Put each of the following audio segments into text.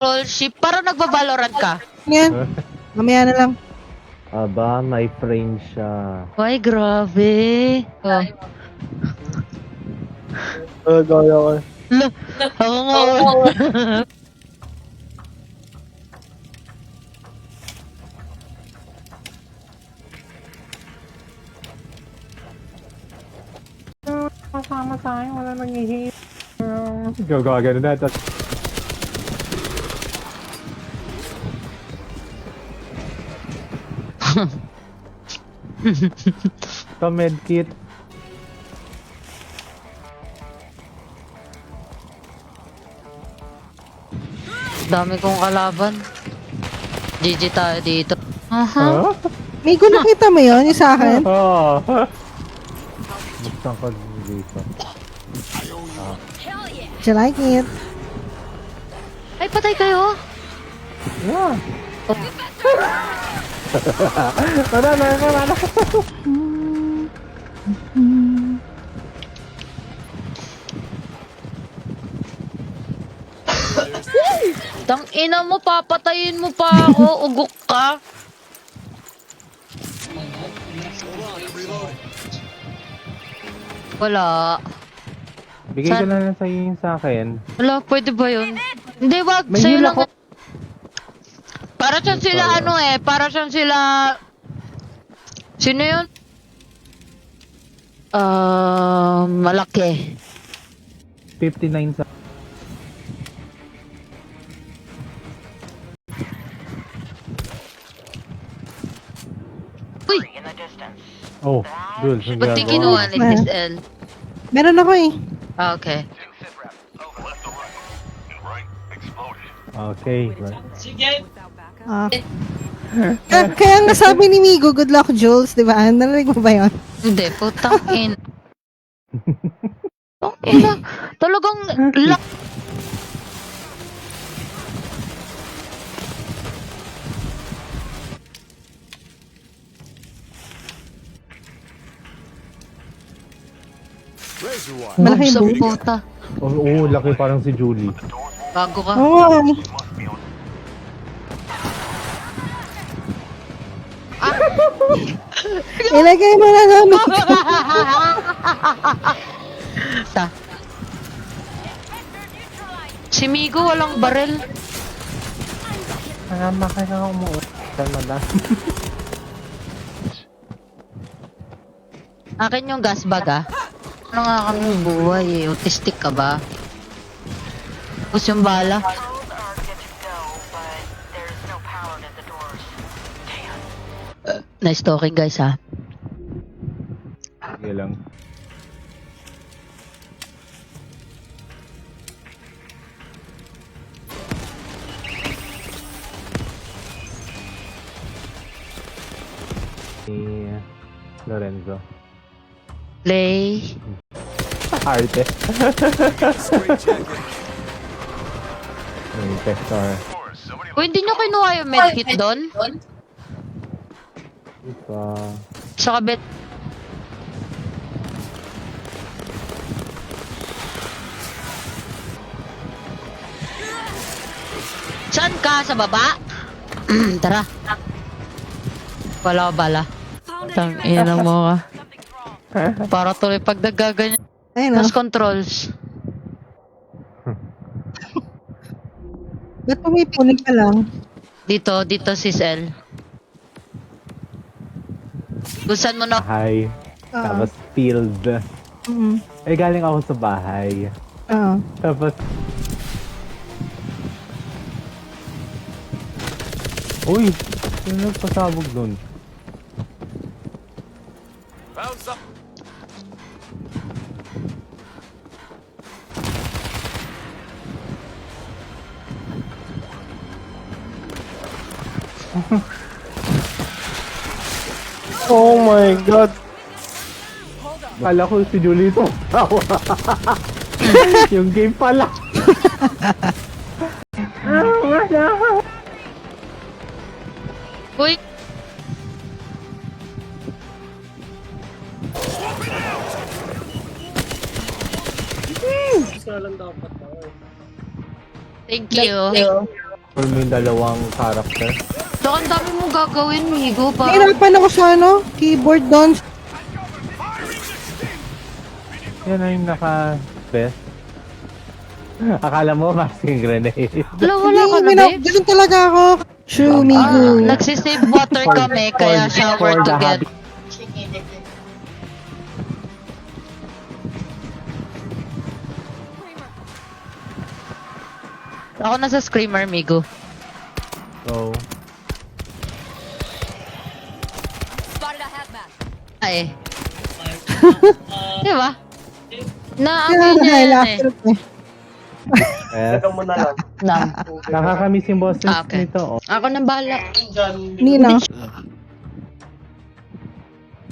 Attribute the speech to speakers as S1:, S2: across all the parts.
S1: Control ship, parang nagba-Valorant ka.
S2: Yan. Mamaya na lang.
S3: Aba, may frame siya.
S1: Ay, grabe. Oh.
S3: Gaya ko.
S1: Ako nga.
S3: Kasama sa akin, wala nangyihip. Gagano na. Ito medkit.
S1: Dami kong kalaban. GG tayo dito. Aha.
S3: Huh?
S2: May nakita mo yun, yung sa akin?
S3: Oo. Buksan ko dito.
S2: Do you like it?
S1: Ay, patay kayo.
S3: Yeah. Wala na.
S1: Tang ina mo, papatayin mo pa ako. Ugok ka. Wala.
S3: Bigay ko na lang sa'yo yung sa akin.
S1: Wala, pwede ba yun? Hindi, wag.
S3: May
S1: Sa'yo
S3: heal
S1: lang.
S3: ako.
S1: Para siyang sila ano eh. Para siyang sila... Sino yun? Malaki.
S3: 59 sa...
S1: Uy!
S3: Oh, Jules. ang
S1: Ba't di
S3: ginagawa?
S1: kinuha ni SL?
S2: Meron ako eh.
S1: Ah, okay.
S3: Okay.
S2: Ah. Kaya nga sabi ni Migo, good luck Jules, di ba? Narinig mo ba yun?
S1: Hindi, putang in. Putang ina. Talagang luck.
S2: Malaki
S1: Sa
S2: boom.
S1: puta.
S3: Oo, laki parang si Julie.
S1: Bago ka.
S2: Oo nga. Ilagay mo na namin.
S1: Ta. Si Migo walang barel.
S3: Tama ka na umuot. Tama na.
S1: Akin yung gas bag ah. Ano nga kami buhay eh. Autistic ka ba? Tapos yung bala. Nice talking guys ha.
S3: Sige lang. Ni Lorenzo.
S1: Play.
S3: Arte. May Pector.
S1: Kung hindi nyo kinuha yung medkit doon,
S3: Ito.
S1: sa kabit. Saan ka? Sa baba? Tara. Wala ka bala. Tang ina mo ka. Para tuloy pag nagaganyan.
S2: Ayun o.
S1: Tapos controls.
S2: Ba't pumipunin ka lang?
S1: Dito si Sel. Gusan mo na.
S3: Bahay. Tapos field.
S2: Mm.
S3: Eh, galing ako sa bahay.
S2: Oo.
S3: Tapos... Uy! Sino nagpasabog dun? Oh my god! Kala ko si Julie ito. Yung game pala.
S1: Uy! Thank you.
S3: Full mo yung dalawang character.
S1: So, ang dami mong gagawin, Migo. Para...
S2: Nahirapan ako sa keyboard doon.
S3: Yan na yung naka-best. Akala mo masking grenade.
S1: Wala ka na, babe.
S2: Ganun talaga ako. True, Migo.
S1: Nagsisave water kami, kaya shower together. Ako na sa Screamer, Migo.
S3: So,
S1: Ay. Di ba? Na-amin niya yan eh.
S3: yes.
S1: Nam.
S3: Nakakamiss yung bosses
S1: Okay.
S3: nito. Oh.
S1: Ako nang bahala.
S2: Nina.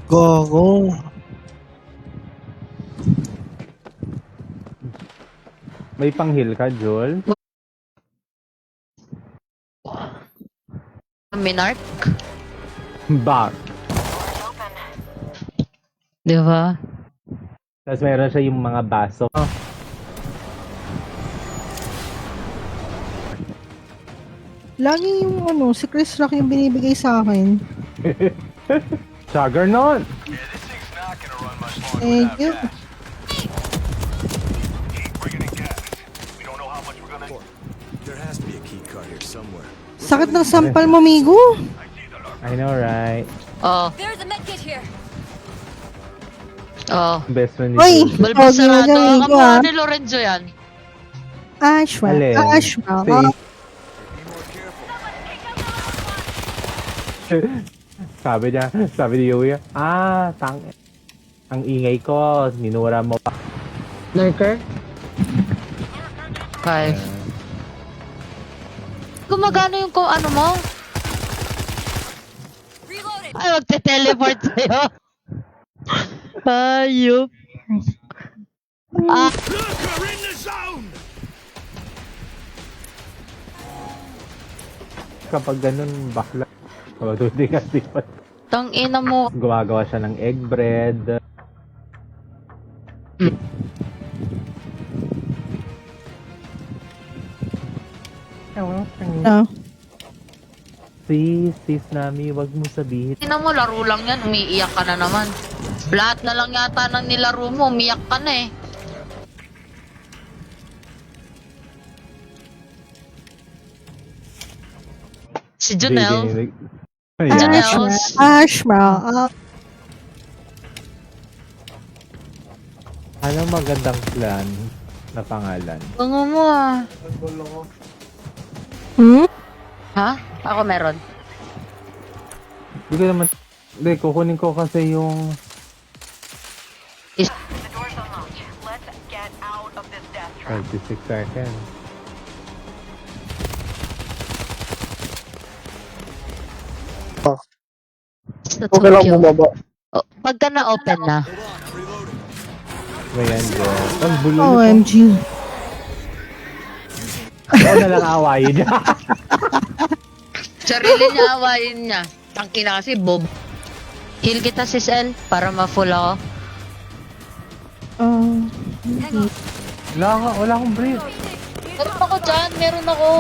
S4: Go.
S3: May pang-heal ka, Joel?
S1: Minark.
S3: Back.
S1: Di ba?
S3: Tapos meron siya yung mga baso.
S2: Lagi yung si Chris Rock yung binibigay sa akin.
S3: Juggernaut!
S2: Thank you.
S4: There has to be a key card here somewhere.
S2: Sakit ng sampal mo, Migo.
S3: I know, right?
S1: Oh.
S5: There's a medkit here.
S1: Oh.
S3: Best friend ni
S2: Oy!
S3: Joel.
S1: Balbasarado.
S2: Migo,
S1: Kamukha ni Lorenzo yan.
S2: Ashwell.
S3: Alin?
S2: Ashwell.
S3: See? sabi ni Yuya, ang ingay ko, minura mo pa.
S1: Lurker? 5. Gumagano yung ano mo?
S5: Reloading.
S1: Ay, magte-teleport sa'yo. Ayop. Ah,
S3: Kapag ganun, bakla. Matuti kasi pa.
S1: tang ina mo.
S3: Gumagawa siya ng egg bread.
S2: No.
S3: Sis Nami, wag mo sabihin.
S1: Tingnan mo, laro lang yan. Umiiyak ka na naman. Lahat na lang yata ng nilaro mo, umiyak ka na eh. Si Junel.
S3: Ayan.
S1: Janelle.
S2: Ashwell.
S3: Ano magandang plan na pangalan?
S1: Bango mo ah. Ha? Ako meron.
S3: Hindi ko naman... Hindi, kukunin ko kasi yung...
S5: The door's unlocked. Let's get out of this death trap.
S3: 36 seconds.
S1: Sa Tokyo. Oh, pagka na-open na.
S3: Ngayon, Joel. Ang bulo nito.
S2: OMG.
S3: Ako na lang awayin niya.
S1: Sarili niya, awayin niya. Tangkina kasi, Bob. Heal kita, sis El, para ma-full ako.
S3: Wala akong brief.
S1: Meron ako dyan, meron ako.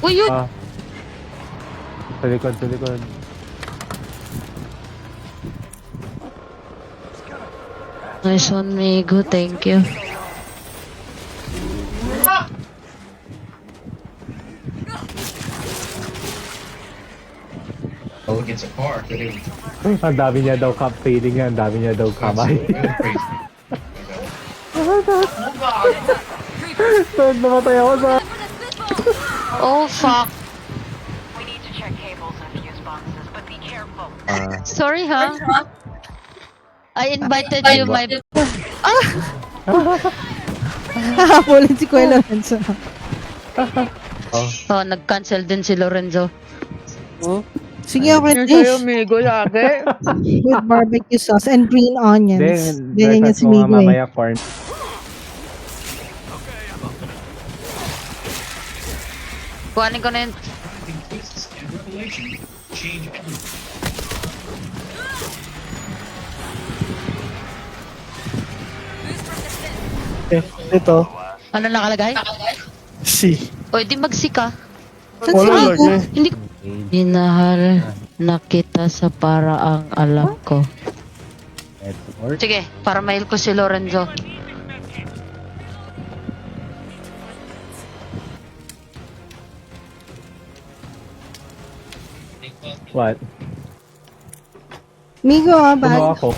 S1: Uy, yun!
S3: Sa likod, sa likod.
S1: Nice one, Migo. Thank you.
S6: Oh, it's a car.
S3: Ang dami niya daw cup fading niya. Ang dami niya daw kamay. So, namatay ako sa...
S1: Oh, fuck.
S5: We need to check cables and fuse boxes, but be careful.
S1: Sorry, ha? I invited you, my...
S2: Hahabulin si Kuya Lorenzo.
S1: Oh, nag-cancel din si Lorenzo.
S2: Sige, okay, dish.
S1: Migo, lagi.
S2: With barbecue sauce and green onions.
S3: Then,
S2: Ganyan yung
S3: breakfast mo nga
S2: Migo eh.
S3: mamaya corn.
S1: Kuhanin ko na yun.
S6: Ito.
S1: Ano nakalagay?
S6: C.
S1: O, di magsika.
S2: Saan si
S6: Wala
S2: Migo?
S6: lagi.
S1: Hindi. Minahal na kita sa paraang alam ko. Sige, para mail ko si Lorenzo.
S3: What?
S2: Migo,
S3: Ano
S2: bad.
S3: ako?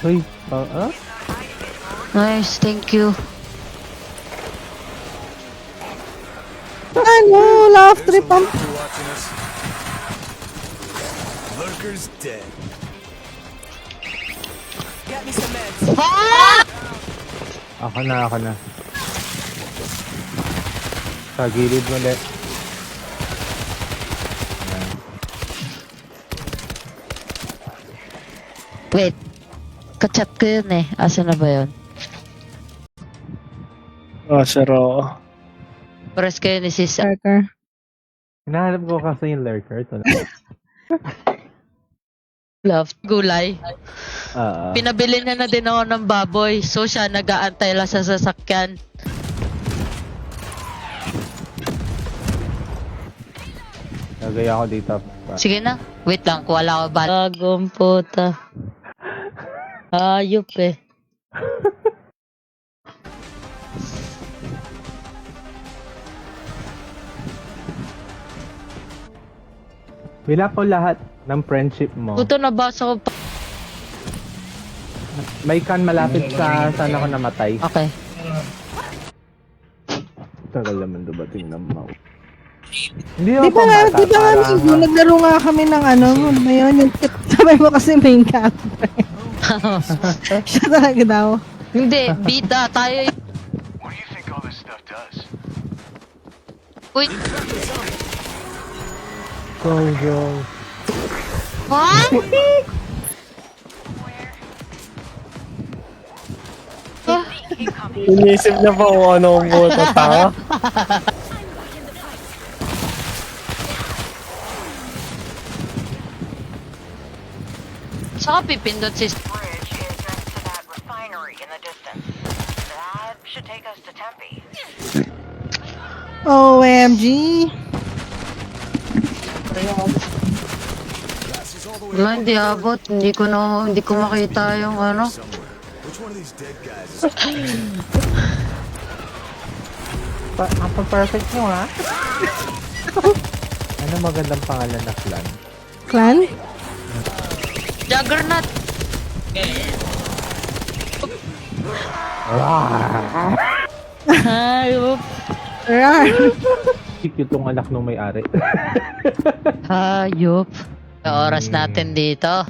S3: Uy,
S1: Nice, thank you.
S2: Ano? Laugh trip ang...
S4: Lurker watching us. Lurker's dead.
S3: Ako na. Sa gilid mo ulit.
S1: Wait. Kachat ko yun eh. Asa na ba yun?
S6: Ah, siro.
S1: Pares kayo ni Sis.
S2: Lurker.
S3: Hinahanap ko kasi yung lurker. Ito na.
S1: Love. Gulay.
S3: Ah,
S1: Pinabili na din ako ng baboy. So siya nag-aantay lang sa sasakyan.
S3: Lagay ako dito.
S1: Sige na. Wait lang. Wala ko ba? Bagong puta. Ayop eh.
S3: Wala po lahat ng friendship mo.
S1: Puto nabasa ko pa.
S3: May kan malapit sa saan ako namatay.
S1: Okay.
S3: Tagal naman dumating ng mouse. Hindi
S2: Di
S3: ako
S2: ba nga,
S3: bata,
S2: di ba nga,
S3: parang-
S2: Migo, naglaro nga kami ng ano, ano ba yun? Yung tip, sabay mo kasi main character. Siya talaga daw.
S1: Hindi. Bida. Tayo.
S4: What do you think all this stuff does?
S1: Uy.
S3: Go.
S1: What?
S6: Inisip niya pa kung ano ang buta tanga.
S1: Saka pipindot si...
S5: Bridge is next to that refinery in the distance. That should take us to Tempe.
S2: OMG.
S1: Wala, hindi abot. Hindi ko makita yung ano.
S4: Somewhere. Which one of these dead guys is
S3: Ang perfect nyo ha? Ano magandang pangalan na clan?
S2: Clan?
S1: Juggernaut. Hayop.
S2: Rar.
S3: Cute yung anak nung may-ari.
S1: Hayop. Oras natin dito.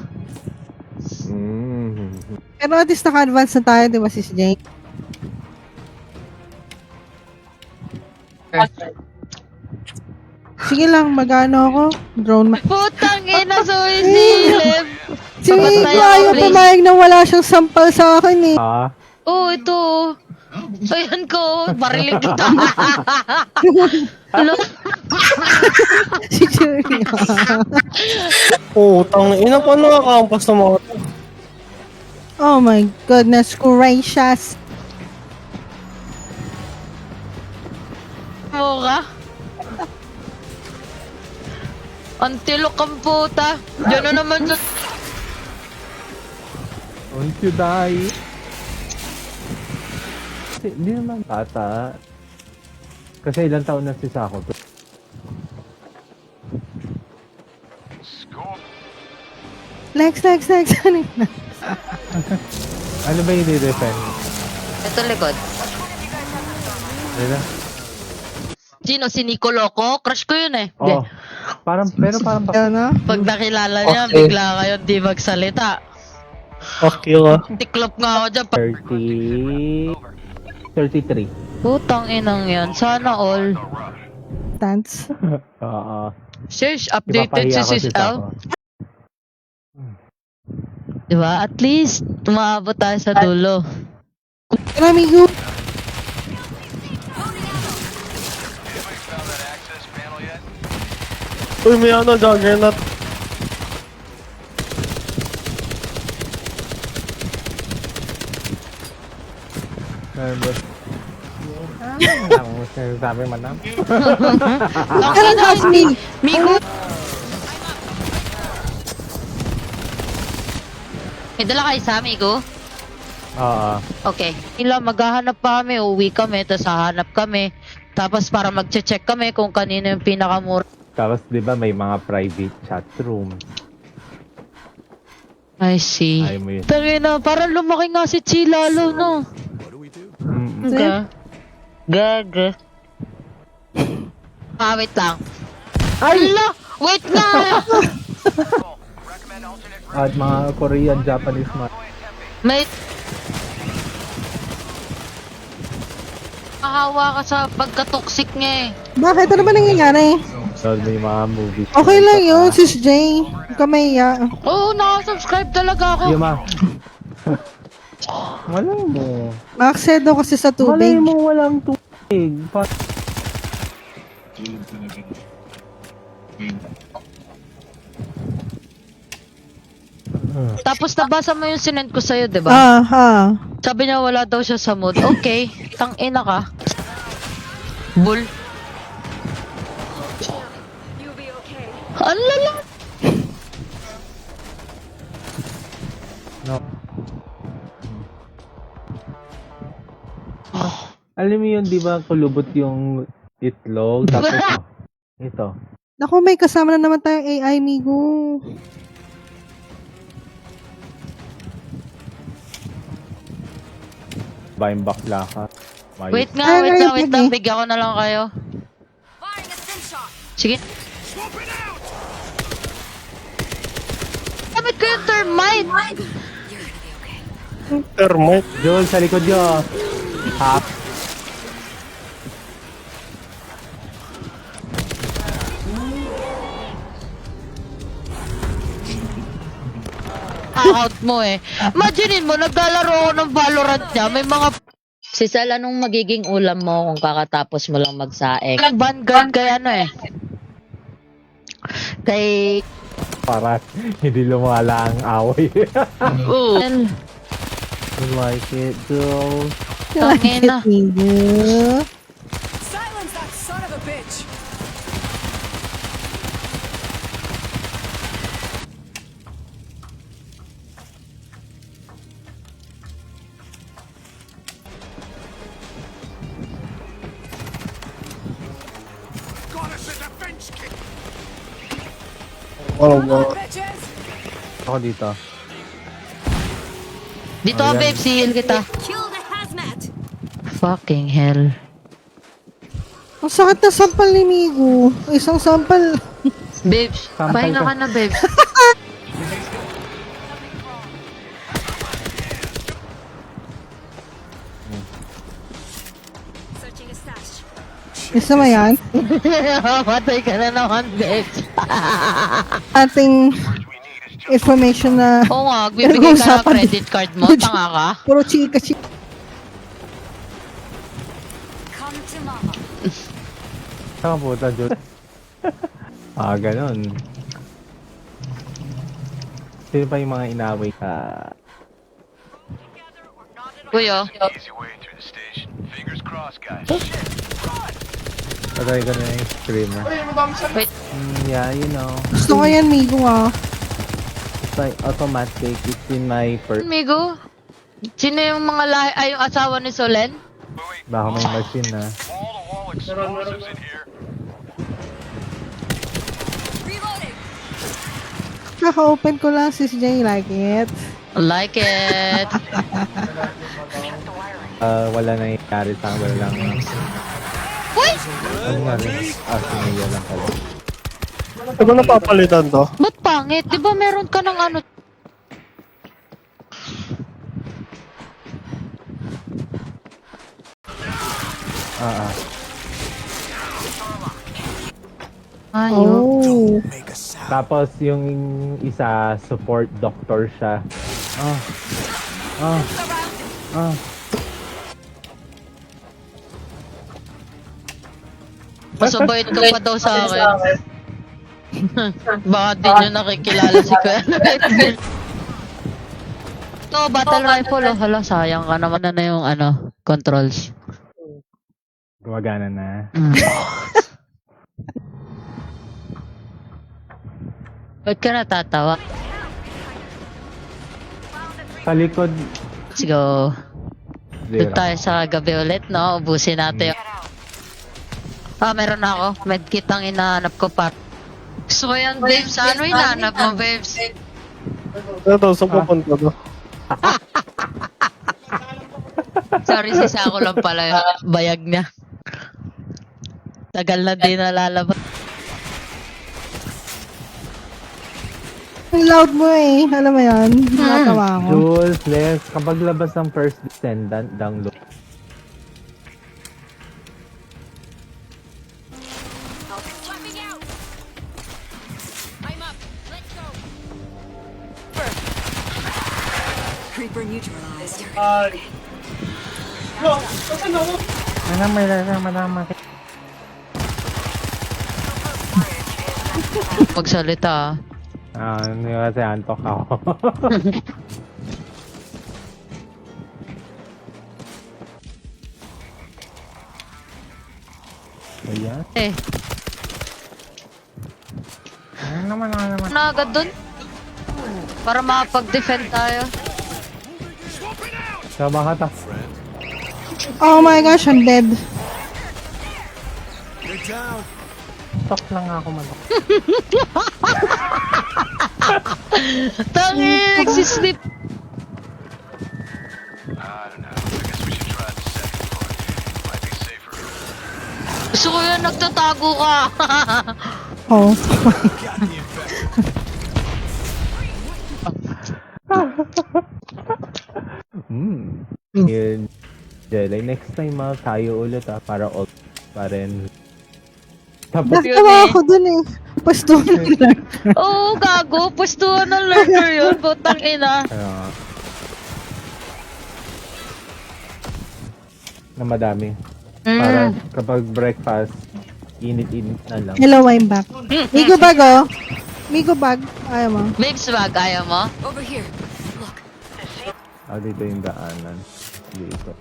S2: Pero at least naka-advance na tayo, di ba, Sis Jane? Sige lang, magano ako? Drone ma...
S1: Putang ina, sumisilip.
S2: Si
S1: Sapat
S2: Migo
S1: tayo,
S2: ayaw
S1: please.
S2: pumayag na wala siyang sampal sa akin eh.
S1: Oh, ito. Ayan ko. Barilig kita. Hello?
S2: Si Julia.
S6: Putang ina pa nakakampas ng mga to.
S2: Oh my goodness gracious.
S1: Mukha. Antilok ang puta. Diyan na naman sa...
S3: Don't you die? Hindi naman bata. Kasi ilang taon na si Sako to.
S2: Lex. Ano yun?
S3: Ano ba yung i-defend?
S1: Ito likod.
S3: Diba?
S1: Sino? Si Nico Loco? Crush ko yun eh.
S3: Oh. Pero parang
S2: Ano?
S1: Pag nakilala niya,
S6: Okay.
S1: bigla kayo di magsalita.
S6: Okay ka.
S1: Tiklop nga ako dyan.
S3: 33.
S1: Putang inang yan. Sana all.
S2: Dance.
S3: Oo.
S1: Sis, updated
S3: Ipapahiya
S1: si
S3: ko
S1: Sis
S3: Sako.
S1: L. Diba? At least, tumaabot tayo sa dulo.
S2: Pero Migo.
S6: Uy, may ano, Juggernaut.
S3: Ang sinasabi man namin.
S1: Okay na, Migo. May dala kayo sa Migo?
S3: Oo.
S1: Okay. Ila, maghahanap pa kami, uwi kami, tapos hahanap kami. Tapos para mag-check kami kung kanino yung pinakamura.
S3: Tapos di ba may mga private chat room.
S1: I see.
S3: Ay mo yun.
S1: Tangina, parang lumaki nga si Chi lalo, no?
S4: What do we do?
S1: Okay. Gaga. Wait lang. Ala! Wait nga!
S3: At mga Korean, Japanese
S1: May... Mahawa ka sa pagka-toxic niya eh.
S2: Bakit? Ano ba nangyayari?
S3: So, may mga movies.
S2: Okay lang yun, Sis J. Huwag ka mahiya.
S1: Oo, nakasubscribe talaga ako.
S3: Yuma. Malay mo.
S2: Maaksedo kasi sa
S3: Malay
S2: tubig.
S3: mo walang tubig.
S1: Tapos nabasa mo yung sinend ko sa'yo, di ba? Sabi niya wala daw siya sa mood. Okay, tang-ina ka. Bull.
S5: You'll be okay.
S1: Ang lala.
S3: No. Alam mo yun, di ba, kulubot yung itlog, tapos ito.
S2: Naku, may kasama na naman tayong AI, Migo.
S3: Bayung bakla ka.
S1: Wait nga,
S2: Ay,
S1: wait lang.
S2: sige.
S1: Bigyan ko na lang kayo.
S5: Firing a stim shot.
S1: Sige. Damit ko yung termite.
S6: Termite.
S3: Joel, sa likod nyo. Ha?
S1: Out mo eh. Imaginin mo, naglalaro ako ng Valorant niya. May mga... Si Sal, anong magiging ulam mo kung kakatapos mo lang magsaeng? Nag-vanguard kay ano eh. Kay...
S3: Para hindi lumala ang away.
S1: Oo.
S3: I like it, girl.
S1: Tangina.
S2: Migo.
S5: Silence that son of a bitch.
S4: Got us a defense kit.
S6: Oh, wow.
S5: Bitches.
S3: Ako dito.
S1: Dito ka, babe. Sihil kita.
S5: Kill the hazmat.
S1: Fucking hell.
S2: Ang sakit na sampal ni Migo. Isang sampal.
S1: Babes,
S3: Sampal
S1: pahinga
S3: ka.
S1: ka na, babes.
S5: Searching a stash.
S2: Gusto mo yan?
S1: Matay ka na naman, babes.
S2: Ating information na
S1: Oo nga, bibigay ka ng
S2: Pinag-uusapan.
S1: credit card mo. Tanga ka.
S2: puro chika.
S5: Come to mama.
S3: Saan ka puta, Joel? Ganun. Sino pa yung mga inaway ka?
S1: Kuya,
S4: Easy way through the station. Fingers crossed, guys.
S3: Patay ko na yung streamer.
S1: wait.
S3: Yeah, you know.
S2: Gusto ko yan, Migo ah.
S3: It's like automatic. It's in my
S1: Amigo, sino yung mga lahi, ay yung asawa ni Solen?
S3: Baka may machine na.
S4: Wall-to-wall explosives in here.
S5: Reloading.
S2: Kaka-open ko lang, Sis J. Like it.
S1: Like it.
S3: Wala na nangyari sa akin. Wala lang.
S1: Uy!
S3: Ano nga rin? Sinaya lang pala.
S6: Ito ba napapalitan to?
S1: Ba't pangit? Di ba meron ka ng ano? Ayok.
S2: Oh.
S4: Make a sound.
S3: Tapos yung isa, support doctor siya.
S1: Masabay ka pa daw sa akin. Baka di nyo nakikilala si Kuya. Ito, battle rifle. Oh, hala, sayang ka naman na yung ano, controls.
S3: Gumagana na.
S1: Ba't ka natatawa?
S3: Sa likod,
S1: Let's go.
S3: zero.
S1: Doon tayo sa gabi ulit, no? Ubusin natin yung... meron na ako. Medkit ang hinahanap ko pa. Gusto ko yan, babes. Ano hinahanap mo, babes?
S6: Ito, saan pupunta to?
S1: Sorry, si Sako lang pala yung bayag niya. Tagal na din nalalabas.
S2: Ang loud mo eh. Alam mo yan. Natawa ako.
S3: Jules, Les, kapag labas ng first descendant, download.
S5: Creeper neutralized.
S1: Magsalita.
S3: Hindi kasi antok ako. Ayan.
S1: Eh. Ano na agad dun? Para makapag-defend tayo.
S3: So, baka
S2: Oh my gosh, I'm dead.
S4: You're down.
S3: talk lang ako manok.
S1: Tangi, nagsisleep.
S4: I don't know. I guess we should try the second floor. Might be safer.
S1: Gusto ko yan, nagtatago ka.
S2: Oh.
S4: Got the infected.
S3: Yun. Jelly, next time tayo ulit para all pa rin. Tapos,
S2: Natawa ako dun eh. Pasto na lang.
S1: Oo, gago. Pwestuhan ng lurker yun. Putang ina.
S3: na madami. Para
S1: Mm.
S3: kapag breakfast, init-init na lang.
S2: Hello, I'm back. Migo bag oh. Migo bag. Ayaw mo.
S1: Babes, bag, ayaw mo?
S5: Over here. Look.
S3: Dito yung daanan. Dito.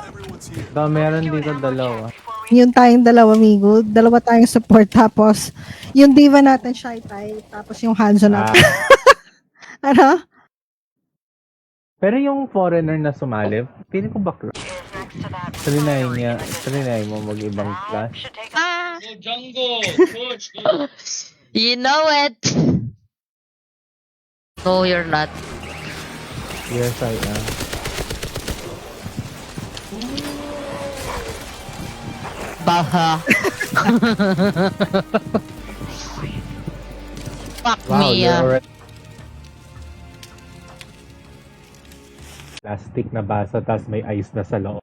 S4: Everyone's here.
S3: Meron dito dalawa.
S2: Yung tayong dalawa, Migo. Dalawa tayong support. Tapos, yung diva natin, Shy Tai. Tapos yung Hanzo natin. Ano?
S3: Pero yung foreigner na sumali, pili ko bakla. Trinay mo mag-ibang class.
S1: Ah! You know it. No, you're not.
S3: Yes, I am.
S1: Baha. Fuck
S3: Wow,
S1: me,
S3: you're already... Plastic na baso, tas may ice na sa loob.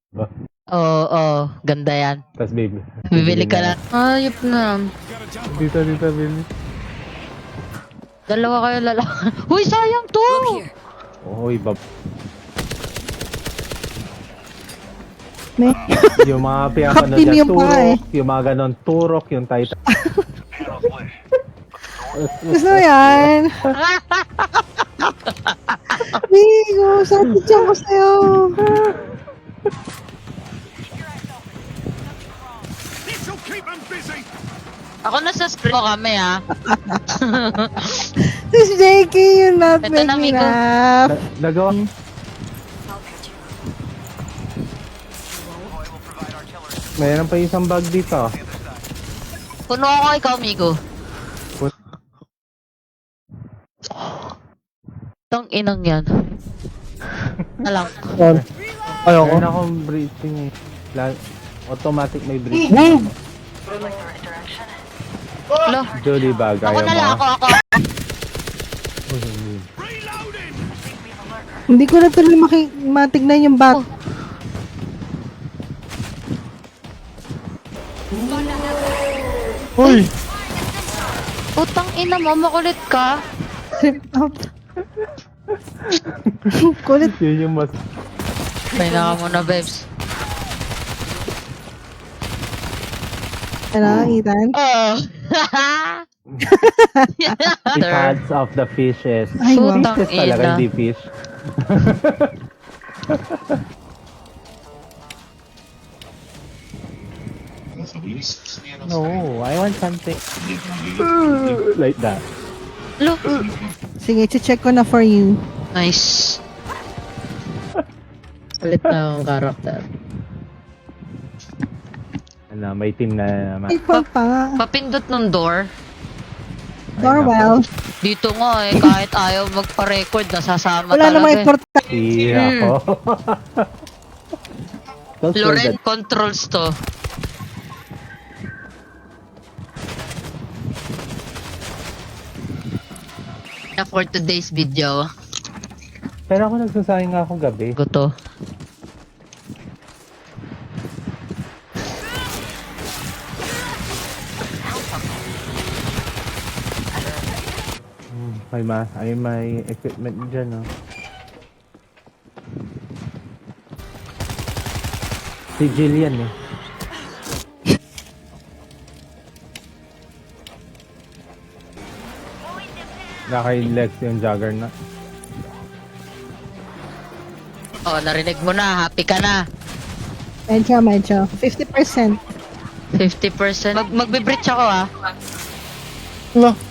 S1: Oo, ganda yan.
S3: Tas
S1: Bibili ka na. Ayop na.
S3: Dito, Billy.
S1: Dalawa kayo lalaki. Uy, sayang to!
S5: Look here.
S3: Oy,
S2: May.
S3: yung mga pinapanood
S2: Happy
S3: na
S2: Meal pa eh.
S3: turok, yung mga ganon turok, yung title.
S2: Gusto mo yan? Migo, sakit dyan ko sa'yo.
S4: This'll keep them busy.
S1: Ako nasa screen mo kami, ha?
S2: This JK, you're not
S1: Ito na,
S2: making
S1: Migo.
S2: laugh.
S3: Nagawa.
S5: I'll catch you.
S3: Mayroon pa isang bag dito.
S1: Puno ako, ikaw, Migo. Tang inang yan. Alam.
S6: Ayoko.
S3: Meron akong breaching eh. Automatic may breaching.
S1: Lo,
S3: Julie bag,
S1: ako
S3: ayaw
S1: na lang,
S3: mo?
S1: ako.
S4: Reloading.
S2: Hindi ko na tuloy matignan yung back.
S6: Uy!
S1: Putang ina mo, makulit ka.
S2: Kulit.
S3: Yun yung mas...
S1: Pahinga ka muna, babes.
S2: Ano, Ethan?
S1: Oh.
S3: The pads of the fishes.
S2: Ay, wow.
S1: Putang
S3: Fishes talaga,
S1: ina.
S3: hindi fish. No, I want something. Like that.
S1: Look.
S2: Sige, check ko na for you.
S1: Nice. Ulit na yung character.
S3: Ano, may team na naman.
S2: People pa nga.
S1: Papindot ng door.
S2: Doorbell.
S1: Dito nga eh, kahit ayaw magpa-record, nasasama
S2: Wala
S1: talaga
S2: namang
S1: eh.
S2: importante.
S3: Tira ko. Don't feel
S1: Loren
S3: that.
S1: controls to. For today's video,
S3: Pero ako nagsasayang nga ako gabi.
S1: ko to.
S3: May equipment dyan, oh. Si Jillian, eh. Naka-lex yung Juggernaut.
S1: Oh, narinig mo na, happy ka na.
S2: Medyo. 50%.
S1: 50%. Magbe-breach ako ah.
S6: Wala.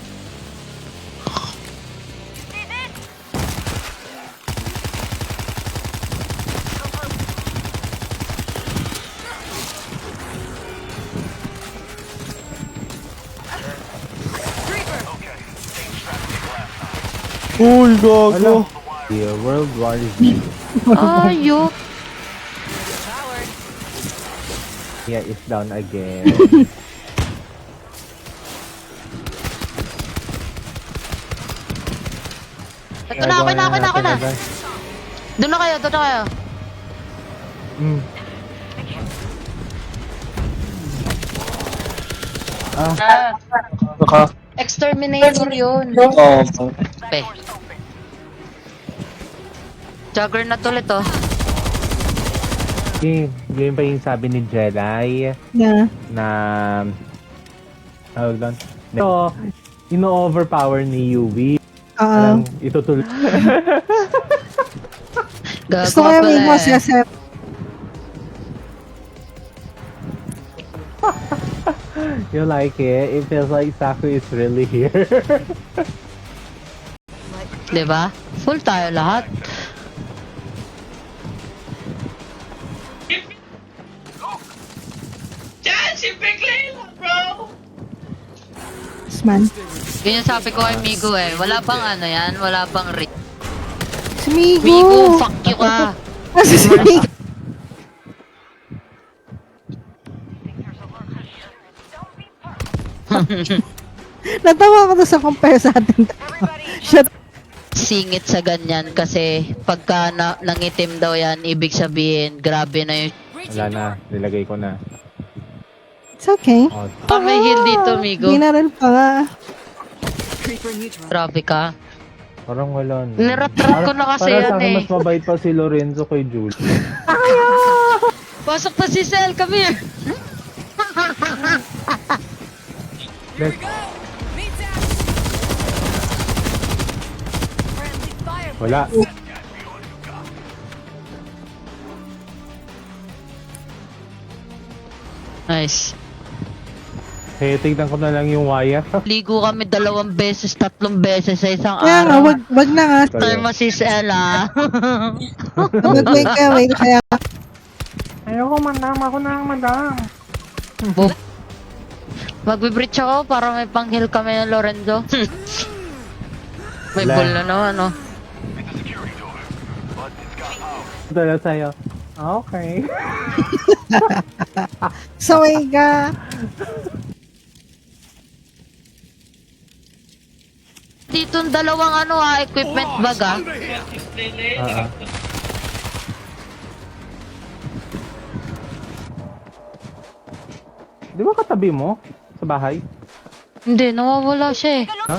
S6: Uy, gago.
S3: The World War Z.
S1: Ayok.
S3: Yeah, it's down again.
S1: Ito na, ako na. Doon na kayo.
S3: Mm.
S6: Naka.
S1: Exterminator yun.
S6: Oo.
S1: Pe. Juggernaut ulit oh.
S3: Yun pa yung sabi ni Jedi
S2: Yeah.
S3: na tawag doon. So, ino-overpower ni UV.
S2: Oo.
S3: Itutul...
S1: Gago
S2: Gusto ko
S1: ka
S2: yung
S1: pala
S2: mo
S1: eh.
S2: siya, Seth.
S3: You like it? It feels like Saku is really here.
S1: Diba? Full tayo lahat.
S2: Man.
S1: Yun yung sabi ko kay Migo eh. Wala bang ano yan? Wala bang ring?
S2: Si Migo.
S1: Migo, fuck you ka.
S2: Asa si Migo? Natawa ko to sa compare sa atin. Shut.
S1: Singit sa ganyan kasi pagka nangitim daw yan, ibig sabihin, grabe na yung...
S3: Wala na, nilagay ko na.
S2: It's okay.
S3: Oh,
S1: May heal dito, Migo.
S2: Hindi na rin pa nga.
S1: Grabe ka.
S3: parang wala na.
S1: Nirat-rat ko na kasi
S3: para
S1: yan
S3: sa akin,
S1: eh.
S3: mas mabait pa si Lorenzo kay Julie.
S1: Pasok pa si Sel, come here.
S3: Wala.
S1: Nice.
S3: Kaya tignan ko na lang yung wire.
S1: Ligo kami 2 beses, 3 beses sa isang
S2: Kaya nga,
S1: araw.
S2: wag na nga.
S1: After mo si Sel ah.
S2: Mag-wake ka, wait. Kaya,
S3: Ayoko, madam. Ako na ang madam.
S1: Boop. Magbe-breach ako para may pang-heal kami ng Lorenzo. May
S3: Wala.
S1: ball na naman, no?
S3: Ito na sa'yo. Okay.
S2: saway ka.
S1: Dito yung 2 equipment bag ah.
S3: Di ba katabi mo? Sa bahay?
S1: Hindi, nawawala siya eh.
S3: Ha?